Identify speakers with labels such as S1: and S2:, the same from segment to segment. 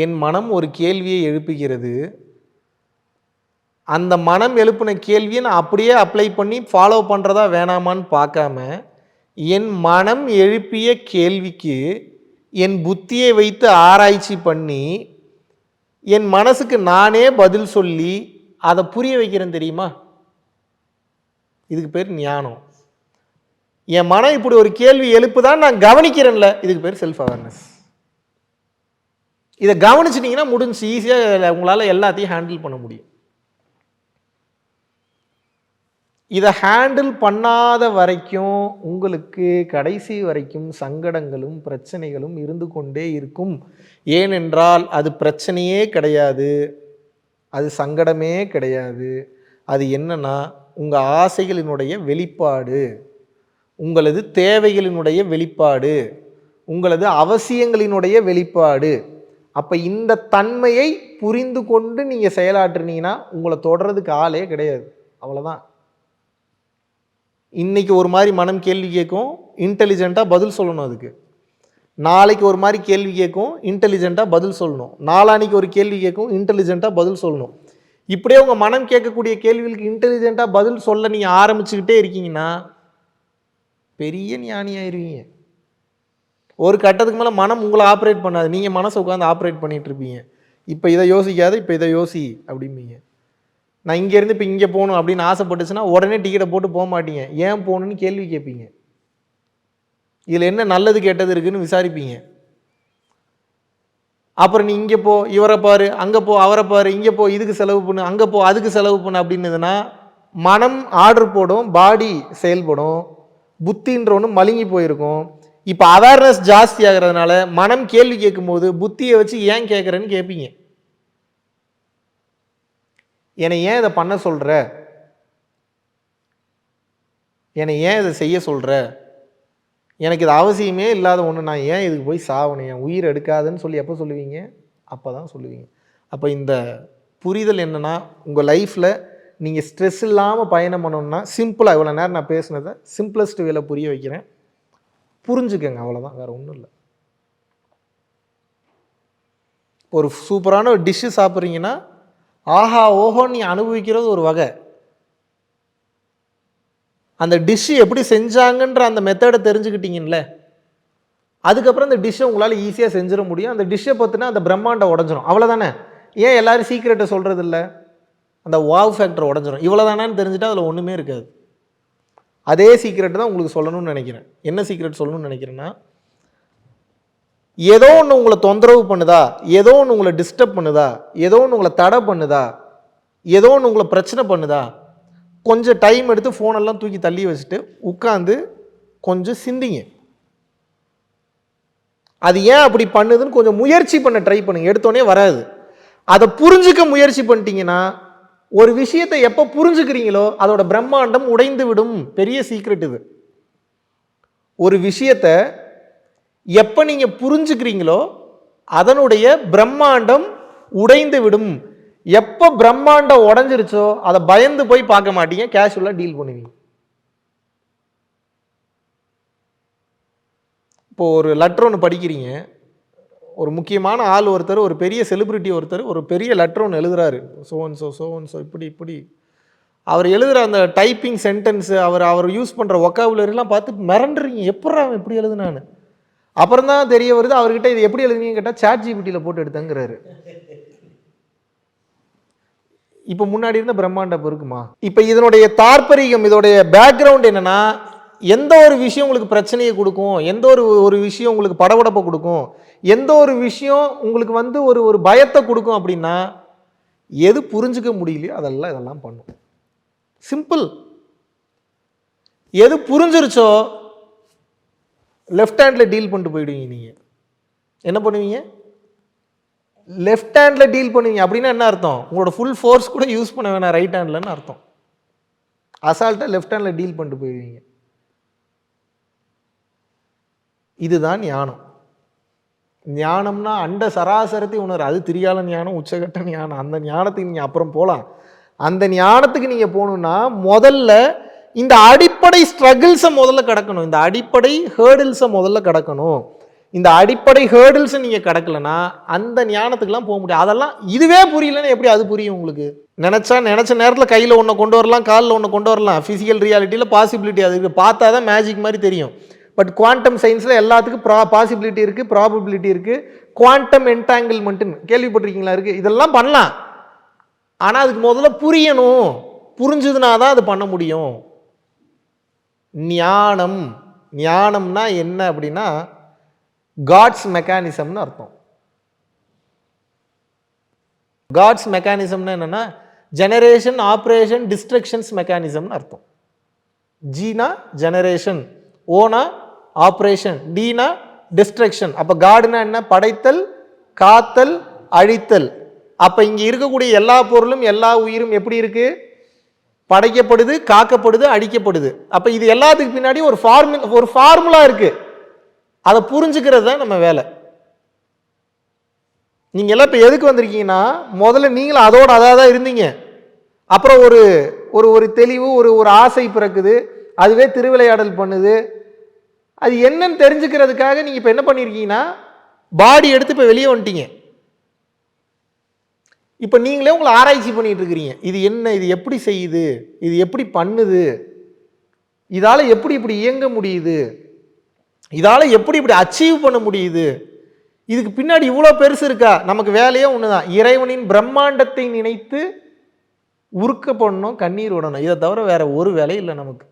S1: என் மனம் ஒரு கேள்வியை எழுப்புகிறது. அந்த மனம் எழுப்பின கேள்வியை நான் அப்படியே அப்ளை பண்ணி ஃபாலோ பண்ணுறதா வேணாமான்னு பார்க்காம, என் மனம் எழுப்பிய கேள்விக்கு என் புத்தியை வைத்து ஆராய்ச்சி பண்ணி, என் மனசுக்கு நானே பதில் சொல்லி அதை புரிய வைக்கிறேன் தெரியுமா? இதுக்கு பேர் ஞானம். என் மனம் இப்படி ஒரு கேள்வி எழுப்புதான் நான் கவனிக்கிறேன்ல, இதுக்கு பேர் செல்ஃப் அவேர்னஸ். இதை கவனிச்சிட்டிங்கன்னா முடிஞ்சு, ஈஸியாக உங்களால் எல்லாத்தையும் ஹேண்டில் பண்ண முடியும். இதை ஹேண்டில் பண்ணாத வரைக்கும் உங்களுக்கு கடைசி வரைக்கும் சங்கடங்களும் பிரச்சனைகளும் இருந்து கொண்டே இருக்கும். ஏனென்றால் அது பிரச்சனையே கிடையாது, அது சங்கடமே கிடையாது. அது என்னன்னா உங்கள் ஆசைகளினுடைய வெளிப்பாடு, உங்களது தேவைகளினுடைய வெளிப்பாடு, உங்களது அவசியங்களினுடைய வெளிப்பாடு. அப்போ இந்த தன்மையை புரிந்து கொண்டு நீங்கள் செயலாற்றுனீங்கன்னா உங்களை தொடர்றதுக்கு ஆளே கிடையாது. அவ்வளோதான். இன்னைக்கு ஒரு மாதிரி மனம் கேள்வி கேட்கும், இன்டெலிஜென்ட்டாக பதில் சொல்லணும். அதுக்கு நாளைக்கு ஒரு மாதிரி கேள்வி கேட்கும், இன்டெலிஜென்ட்டாக பதில் சொல்லணும். நாளான்னைக்கு ஒரு கேள்வி கேட்கும், இன்டெலிஜென்ட்டாக பதில் சொல்லணும். இப்படியே உங்கள் மனம் கேட்கக்கூடிய கேள்விகளுக்கு இன்டெலிஜென்ட்டாக பதில் சொல்ல நீங்கள் ஆரம்பிச்சுக்கிட்டே இருக்கீங்கன்னா பெரிய ஞானி ஆயிடுவீங்க. ஒரு கட்டத்துக்கு மேலே மனம் உங்களை ஆப்ரேட் பண்ணாது, நீங்கள் மனசை உட்காந்து ஆப்ரேட் பண்ணிகிட்டு இருப்பீங்க. இப்போ இதை யோசிக்காது, இப்போ இதை யோசி அப்படிம்பீங்க. நான் இங்கேருந்து இப்போ இங்கே போகணும் அப்படின்னு ஆசைப்பட்டுச்சுன்னா உடனே டிக்கெட்டை போட்டு போக மாட்டீங்க. ஏன் போகணுன்னு கேள்வி கேட்பீங்க. இதில் என்ன நல்லது கெட்டது இருக்குதுன்னு விசாரிப்பீங்க. அப்புறம் நீ இங்கே போ, இவரை பாரு, அங்கே போ, அவரை பாரு, இங்கே போ, இதுக்கு செலவு பண்ணு, அங்கே போ, அதுக்கு செலவு பண்ணு அப்படின்னதுன்னா மனம் ஆர்டர் போடும், பாடி செயல்படும், புத்தின்ற ஒன்று மழுங்கி போயிருக்கும். இப்போ அவேர்னஸ் ஜாஸ்தி ஆகிறதுனால மனம் கேள்வி கேட்கும்போது புத்தியை வச்சு ஏன் கேட்குறேன்னு கேட்பீங்க. என்னை ஏன் இதை பண்ண சொல்கிற, என்னை ஏன் இதை செய்ய சொல்கிற, எனக்கு இது அவசியமே இல்லாத ஒன்று, நான் ஏன் இதுக்கு போய் சாவணும், என் உயிர் எடுக்காதுன்னு சொல்லி எப்போ சொல்லுவீங்க? அப்போ தான் சொல்லுவீங்க. அப்போ இந்த புரிதல் என்னென்னா, உங்கள் லைஃப்பில் நீங்கள் ஸ்ட்ரெஸ் இல்லாமல் பயணம் பண்ணணும்னா சிம்பிளாக, இவ்வளோ நேரம் நான் பேசுனதை சிம்பிளஸ்ட் வேலை புரிய வைக்கிறேன், புரிஞ்சுக்கங்க. அவ்வளோதான், வேறு ஒன்றும் இல்லை. ஒரு சூப்பரான ஒரு டிஷ்ஷு சாப்பிட்றீங்கன்னா ஆஹா ஓஹோன்னு நீ அனுபவிக்கிறது ஒரு வகை. அந்த டிஷ்ஷு எப்படி செஞ்சாங்கன்ற அந்த மெத்தடை தெரிஞ்சுக்கிட்டீங்கல்ல, அதுக்கப்புறம் அந்த டிஷ்ஷை உங்களால் ஈஸியாக செஞ்சிட முடியும். அந்த டிஷ்ஷை பார்த்தினா அந்த பிரம்மாண்டம் உடஞ்சிரும். அவ்வளோதானே. ஏன் எல்லோரும் சீக்ரெட்டை சொல்கிறது இல்லை? அந்த வாவ் ஃபேக்டர் உடஞ்சிரும். இவ்வளோ தானேன்னு தெரிஞ்சுட்டா அதில் ஒன்றுமே இருக்காது. அதே சீக்ரெட் தான் உங்களுக்கு சொல்லணும்னு நினைக்கிறேன். என்ன சீக்ரெட் சொல்லணும்னு நினைக்கிறேன்னா, ஏதோ ஒன்று உங்களை தொந்தரவு பண்ணுதா, ஏதோ ஒன்று உங்களை டிஸ்டர்ப் பண்ணுதா, ஏதோ ஒன்று உங்களை தடை பண்ணுதா, ஏதோ ஒன்று உங்களை பிரச்சனை பண்ணுதா, கொஞ்சம் டைம் எடுத்து ஃபோனெல்லாம் தூக்கி தள்ளி வச்சுட்டு உட்காந்து கொஞ்சம் சிந்திங்க. அது ஏன் அப்படி பண்ணுதுன்னு கொஞ்சம் முயற்சி பண்ண ட்ரை பண்ணுங்க. எடுத்தோடனே வராது. அதை புரிஞ்சுக்க முயற்சி பண்ணிட்டீங்கன்னா, ஒரு விஷயத்தை எப்போ புரிஞ்சுக்கிறீங்களோ அதோட பிரம்மாண்டம் உடைந்து விடும். பெரிய சீக்ரெட் இது. ஒரு விஷயத்தை எப்போ நீங்கள் புரிஞ்சுக்கிறீங்களோ அதனுடைய பிரம்மாண்டம் உடைந்து விடும். எப்போ பிரம்மாண்டம் உடஞ்சிருச்சோ அதை பயந்து போய் பார்க்க மாட்டீங்க, கேஷுவலாக டீல் பண்ணுவீங்க. இப்போ ஒரு லெட்டர் ஒன்று படிக்கிறீங்க, ஒரு முக்கியமான ஆள் ஒருத்தர், ஒரு பெரிய செலிபிரிட்டி ஒருத்தர் ஒரு பெரிய லெட்டர் ஒன்று எழுதுறாரு, சோன்சோ இப்படி அவர் எழுதுகிற அந்த டைப்பிங் சென்டென்ஸு, அவர் யூஸ் பண்ணுற ஒக்காபுலரிலாம் பார்த்து மிரண்டுறீங்க, எப்படா அவன் எப்படி எழுதுனான்னு. அப்புறம் தான் தெரிய வருது அவர்கிட்ட இது எப்படி எழுதுனீங்கன்னு கேட்டால் சாட் ஜிபிடியில் போட்டு எடுத்தங்கிறாரு. இப்போ முன்னாடி இருந்த பிரம்மாண்டம் இருக்குமா? இப்போ இதனுடைய தாற்பரிகம், இதோடைய பேக்ரவுண்ட் என்னன்னா, எந்த ஒரு விஷயம் உங்களுக்கு பிரச்சனையை கொடுக்கும், எந்த ஒரு விஷயம் உங்களுக்கு படபடப்பை கொடுக்கும், எந்த ஒரு விஷயம் உங்களுக்கு வந்து ஒரு பயத்தை கொடுக்கும் அப்படின்னா, எது புரிஞ்சுக்க முடியலையோ இதெல்லாம் பண்ணும். சிம்பிள். எது புரிஞ்சிருச்சோ லெஃப்ட் ஹேண்டில் டீல் பண்ணிட்டு போயிடுவீங்க. நீங்கள் என்ன பண்ணுவீங்க? லெஃப்ட் ஹேண்டில் டீல் பண்ணுவீங்க. அப்படின்னா என்ன அர்த்தம்? உங்களோட ஃபுல் ஃபோர்ஸ் கூட யூஸ் பண்ண வேணாம் ரைட் ஹேண்ட்லன்னு அர்த்தம். அசால்ட்டாக லெஃப்ட் ஹேண்டில் டீல் பண்ணிட்டு போயிடுவீங்க. இதுதான் ஞானம். ஞானம்னா அண்ட சராசரத்தை உணர், அது திரியால ஞானம், உச்சகட்ட ஞானம். அந்த ஞானத்துக்கு நீங்கள் அப்புறம் போகலாம். அந்த ஞானத்துக்கு நீங்கள் போகணுன்னா முதல்ல இந்த அடிப்படை ஸ்ட்ரகிள்ஸை முதல்ல கடக்கணும், இந்த அடிப்படை ஹேர்டில்ஸை முதல்ல கடக்கணும். இந்த அடிப்படை ஹேர்டில்ஸ் நீங்கள் கடக்கலைன்னா அந்த ஞானத்துக்குலாம் போக முடியாது. அதெல்லாம் இதுவே புரியலன்னா எப்படி அது புரியும் உங்களுக்கு? நினச்ச நேரத்தில் கையில் ஒன்று கொண்டு வரலாம், காலில் ஒன்று கொண்டு வரலாம். ஃபிசிக்கல் ரியாலிட்டியில் பாசிபிலிட்டி அது இருக்குது, பார்த்தா தான் மேஜிக் மாதிரி தெரியும். பட் குவாண்டம் சயின்ஸில் எல்லாத்துக்கும் பாசிபிலிட்டி இருக்குது, ப்ராபபிலிட்டி இருக்குது. குவாண்டம் என்டாங்கிள்மெண்ட்டுன்னு கேள்விப்பட்டிருக்கீங்களா? இருக்குது. இதெல்லாம் பண்ணலாம், ஆனால் அதுக்கு முதல்ல புரியணும். புரிஞ்சுதுனா தான் அது பண்ண முடியும். ஞானம்னா என்ன அப்படின்னா காட்ஸ் மெக்கானிசம்னு அர்த்தம். காட்ஸ் மெக்கானிசம்னா என்னன்னா ஜெனரேஷன், ஆப்ரேஷன், டிஸ்ட்ரக்ஷன்ஸ் மெக்கானிசம்னு அர்த்தம். ஜீனா ஜெனரேஷன், ஓனா ஆப்ரேஷன், டீனா டிஸ்ட்ரக்ஷன். அப்போ காடுனா என்ன? படைத்தல், காத்தல், அழித்தல். அப்போ இங்கே இருக்கக்கூடிய எல்லா பொருளும் எல்லா உயிரும் எப்படி இருக்கு? படைக்கப்படுது, காக்கப்படுது, அழிக்கப்படுது. அப்போ இது எல்லாத்துக்கு பின்னாடி ஒரு ஃபார்முலா இருக்கு. அதை புரிஞ்சுக்கிறது தான் நம்ம வேலை. நீங்கள் எல்லாம் இப்போ எதுக்கு வந்திருக்கீங்கன்னா, முதல்ல நீங்களும் அதோட தான் இருந்தீங்க. அப்புறம் ஒரு ஒரு தெளிவு, ஒரு ஆசை பிறக்குது, அதுவே திருவிளையாடல் பண்ணுது. அது என்னன்னு தெரிஞ்சுக்கிறதுக்காக நீங்கள் இப்போ என்ன பண்ணியிருக்கீங்கன்னா, பாடி எடுத்து இப்போ வெளியே வந்துட்டீங்க. இப்போ நீங்களே உங்களை ஆராய்ச்சி பண்ணிட்டு இருக்கிறீங்க. இது என்ன, இது எப்படி செய்யுது, இது எப்படி பண்ணுது, இதால் எப்படி இப்படி இயங்க முடியுது, இதால் எப்படி இப்படி அச்சீவ் பண்ண முடியுது, இதுக்கு பின்னாடி இவ்வளோ பெருசு இருக்கா? நமக்கு வேலையே ஒன்று தான், இறைவனின் பிரம்மாண்டத்தை நினைத்து உருக்க பண்ணணும், கண்ணீர் விடணும். இதை தவிர வேற ஒரு வேலை இல்லை நமக்கு.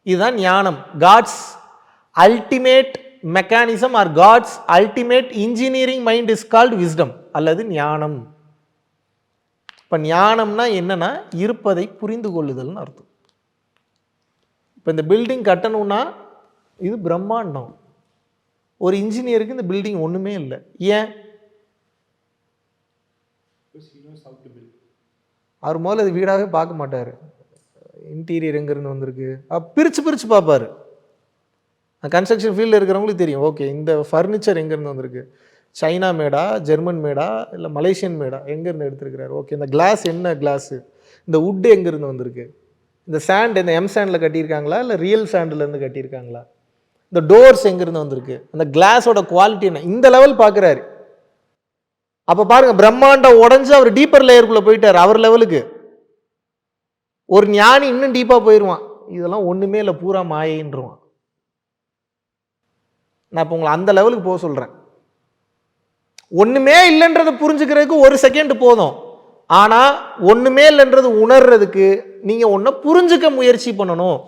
S1: இதுதான் ஞானம். God's ultimate mechanism or God's ultimate engineering mind is called wisdom அல்லது ஞானம். இப்போ ஞானம்னா என்னன்னா இருப்பதை புரிந்து கொள்ளுதல்னு அர்த்தம். இப்போ இந்த பில்டிங் கட்டணும்னா இது பிரம்மாண்டம். ஒரு இன்ஜினியருக்கு இந்த பில்டிங் ஒன்றுமே இல்லை. ஏன்? அவர் முதல்ல அது வீடாகவே பார்க்க மாட்டார். இன்டீரியர் எங்கேருந்து வந்திருக்கு பிரித்து பார்ப்பார். கன்ஸ்ட்ரக்ஷன் ஃபீல்டில் இருக்கிறவங்களுக்கு தெரியும். ஓகே, இந்த ஃபர்னிச்சர் எங்கேருந்து வந்திருக்கு, சைனா மேடா, ஜெர்மன் மேடா, இல்லை மலேசியன் மேடா, எங்கேருந்து எடுத்துருக்கிறாரு. ஓகே, இந்த கிளாஸ் என்ன கிளாஸு, இந்த வுட்டு எங்கேருந்து வந்திருக்கு, இந்த சாண்ட் இந்த எம் சாண்டில் கட்டியிருக்காங்களா இல்லை ரியல் சாண்டிலேருந்து கட்டியிருக்காங்களா, இந்த டோர்ஸ் எங்கேருந்து வந்திருக்கு, அந்த கிளாஸோட குவாலிட்டி என்ன, இந்த லெவல் பார்க்குறாரு. அப்போ பாருங்கள், பிரம்மாண்டம் உடஞ்சி அவர் டீப்பர் லேயருக்குள்ளே போயிட்டார். அவர் லெவலுக்கு ஒரு ஞானி இன்னும் டீப்பாக போயிடுவான். இதெல்லாம் ஒன்றுமே இல்லை, பூரா மாயின்றுவான். நான் இப்போ உங்களை அந்த லெவலுக்கு போக சொல்கிறேன். ஒன்றுமே இல்லைன்றதை புரிஞ்சுக்கிறதுக்கு ஒரு செகண்ட் போதும். ஆனால் ஒன்றுமே இல்லைன்றது உணர்றதுக்கு நீங்கள் ஒன்றை புரிஞ்சுக்க முயற்சி பண்ணணும்.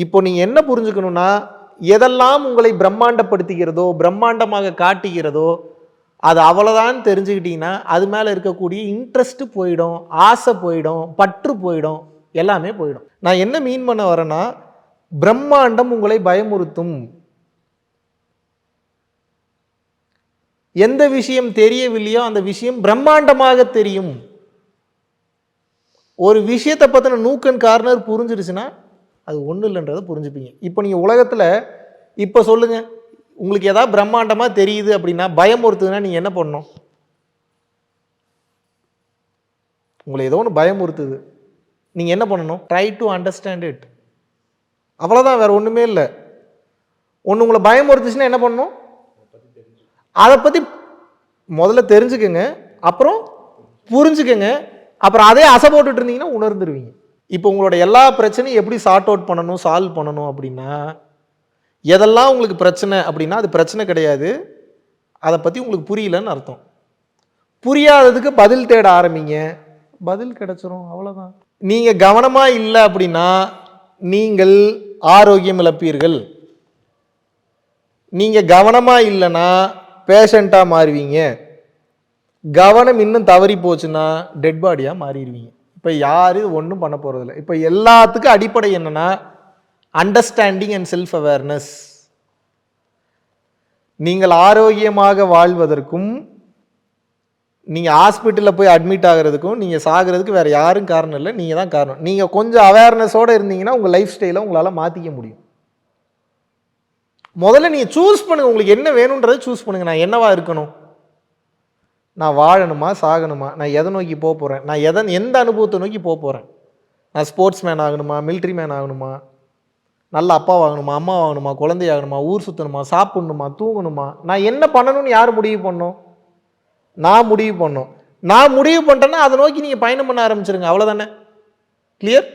S1: இப்போ நீங்கள் என்ன புரிஞ்சுக்கணும்னா, எதெல்லாம் உங்களை பிரம்மாண்டப்படுத்துகிறதோ, பிரம்மாண்டமாக காட்டுகிறதோ, அது அவ்வளோதான் தெரிஞ்சுக்கிட்டீங்கன்னா அது மேலே இருக்கக்கூடிய இன்ட்ரெஸ்ட் போயிடும், ஆசை போயிடும், பற்று போயிடும், எல்லாமே போயிடும். நான் என்ன மீன் பண்ண வரேன்னா, பிரம்மாண்டம் உங்களை பயமுறுத்தும். எந்த விஷயம் தெரியவில்லையோ அந்த விஷயம் பிரம்மாண்டமாக தெரியும். ஒரு விஷயத்தை பற்றின நூக்கன் கார்னர் புரிஞ்சிருச்சுன்னா அது ஒன்றும் இல்லைன்றதை புரிஞ்சுப்பீங்க. இப்போ நீங்கள் உலகத்தில் இப்போ சொல்லுங்கள், உங்களுக்கு ஏதாவது பிரம்மாண்டமாக தெரியுது அப்படின்னா, பயமுறுத்துதுன்னா நீங்கள் என்ன பண்ணணும்? உங்களை ஏதோ ஒன்று பயமுறுத்துது, நீங்கள் என்ன பண்ணணும்? Try to understand it. அவ்வளோதான், வேறு ஒன்றுமே இல்லை. ஒன்று உங்களை பயமுறுத்துச்சுன்னா என்ன பண்ணணும்? அதை பற்றி முதல்ல தெரிஞ்சுக்கங்க, அப்புறம் புரிஞ்சுக்கங்க, அப்புறம் அதே அசை போட்டுட்டு இருந்தீங்கன்னா உணர்ந்துருவீங்க. இப்போ உங்களோட எல்லா பிரச்சனையும் எப்படி சார்ட் அவுட் பண்ணணும், சால்வ் பண்ணணும் அப்படின்னா, எதெல்லாம் உங்களுக்கு பிரச்சனை அப்படின்னா அது பிரச்சனை கிடையாது, அதை பற்றி உங்களுக்கு புரியலன்னு அர்த்தம். புரியாததுக்கு பதில் தேட ஆரம்பிங்க, பதில் கிடைச்சிரும், அவ்வளோதான். நீங்கள் கவனமாக இல்லை அப்படின்னா நீங்கள் ஆரோக்கியம் இழப்பீர்கள். நீங்கள் கவனமாக இல்லைன்னா பேஷண்ட்டாக மாறுவீங்க. கவனம் இன்னும் தவறி போச்சுன்னா டெட் பாடியாக மாறிடுவீங்க. இப்போ யாரும் இது ஒன்றும் பண்ண போகிறதில்ல. இப்போ எல்லாத்துக்கும் அடிப்படை என்னென்னா அண்டர்ஸ்டாண்டிங் அண்ட் செல்ஃப் அவேர்னஸ். நீங்கள் ஆரோக்கியமாக வாழ்வதற்கும் நீங்கள் ஹாஸ்பிட்டலில் போய் அட்மிட் ஆகிறதுக்கும் நீங்கள் சாகிறதுக்கு வேறு யாரும் காரணம் இல்லை, நீங்கள் தான் காரணம். நீங்கள் கொஞ்சம் அவேர்னஸோடு இருந்தீங்கன்னா உங்கள் லைஃப் ஸ்டைலை உங்களால் மாற்றிக்க முடியும். முதல்ல நீங்கள் சூஸ் பண்ணுங்கள், உங்களுக்கு என்ன வேணுன்றதை சூஸ் பண்ணுங்கள். நான் என்னவா இருக்கணும், நான் வாழணுமா சாகணுமா, நான் எதை நோக்கி போக போகிறேன், நான் எந்த அனுபவத்தை நோக்கி போக போகிறேன், நான் ஸ்போர்ட்ஸ் மேன் ஆகணுமா, மிலிட்ரி மேன் ஆகணுமா, நல்ல அப்பா வாங்கணுமா, அம்மா வாங்கணுமா, குழந்தை ஆகணுமா, ஊர் சுற்றணுமா, சாப்பிடணுமா, தூங்கணுமா, நான் என்ன பண்ணணும்னு யார் முடிவு பண்ணணும்? நான் முடிவு பண்ணணும். நான் முடிவு பண்ணிட்டேன்னா அதை நோக்கி நீங்கள் பயணம் பண்ண ஆரம்பிச்சிருங்க, அவ்வளோதானே. கிளியர்?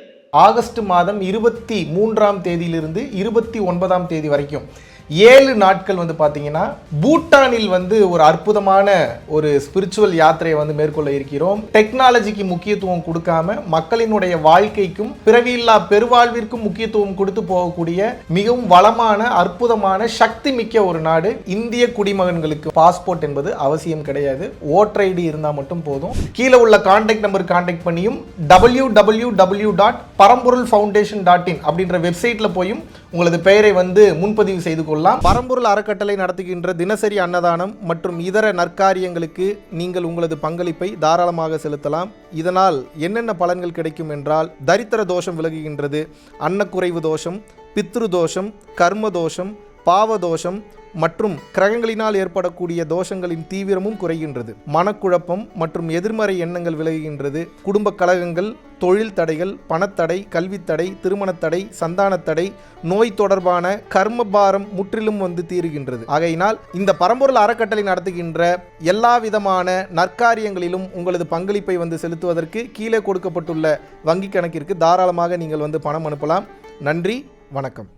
S1: ஆகஸ்ட் மாதம் 23ஆம் தேதியிலிருந்து 29ஆம் தேதி வரைக்கும் 7 நாட்கள் வந்து பார்த்தீங்கன்னா பூட்டானில் வந்து ஒரு அற்புதமான ஒரு ஸ்பிரிச்சுவல் யாத்திரையை வந்து மேற்கொள்ள இருக்கிறோம். டெக்னாலஜிக்கு முக்கியத்துவம் கொடுக்காம மக்களினுடைய வாழ்க்கைக்கும் பிறவியில்லா பெருவாழ்விற்கும் முக்கியத்துவம் கொடுத்து போகக்கூடிய மிகவும் வளமான அற்புதமான சக்தி மிக்க ஒரு நாடு. இந்திய குடிமகன்களுக்கு பாஸ்போர்ட் என்பது அவசியம் கிடையாது. ஓட்டர் ஐடி இருந்தால் மட்டும் போதும். கீழே உள்ள கான்டாக்ட் நம்பர் கான்டாக்ட் பண்ணியும் www.paramporulfoundation.in அப்படின்ற வெப்சைட்ல போயும் உங்களது பெயரை வந்து முன்பதிவு செய்து கொள்ளலாம். பரம்பொருள் அறக்கட்டளை நடத்துகின்ற தினசரி அன்னதானம் மற்றும் இதர நற்காரியங்களுக்கு நீங்கள் உங்களது பங்களிப்பை தாராளமாக செலுத்தலாம். இதனால் என்னென்ன பலன்கள் கிடைக்கும் என்றால், தரித்திர தோஷம் விலகுகின்றது, அன்னக்குறைவு தோஷம், பித்ரு தோஷம், கர்ம தோஷம், பாவ தோஷம் மற்றும் கிரகங்களினால் ஏற்படக்கூடிய தோஷங்களின் தீவிரமும் குறைகின்றது. மனக்குழப்பம் மற்றும் எதிர்மறை எண்ணங்கள் விலகுகின்றது. குடும்ப கலகங்கள், தொழில் தடைகள், பணத்தடை, கல்வித்தடை, திருமணத்தடை, சந்தானத்தடை, நோய் தொடர்பான கர்மபாரம் முற்றிலும் வந்து தீருகின்றது. ஆகையினால் இந்த பரம்பொருள் அறக்கட்டளை நடத்துகின்ற எல்லா விதமான நற்காரியங்களிலும் உங்களது பங்களிப்பை வந்து செலுத்துவதற்கு கீழே கொடுக்கப்பட்டுள்ள வங்கி கணக்கிற்கு தாராளமாக நீங்கள் வந்து பணம் அனுப்பலாம். நன்றி, வணக்கம்.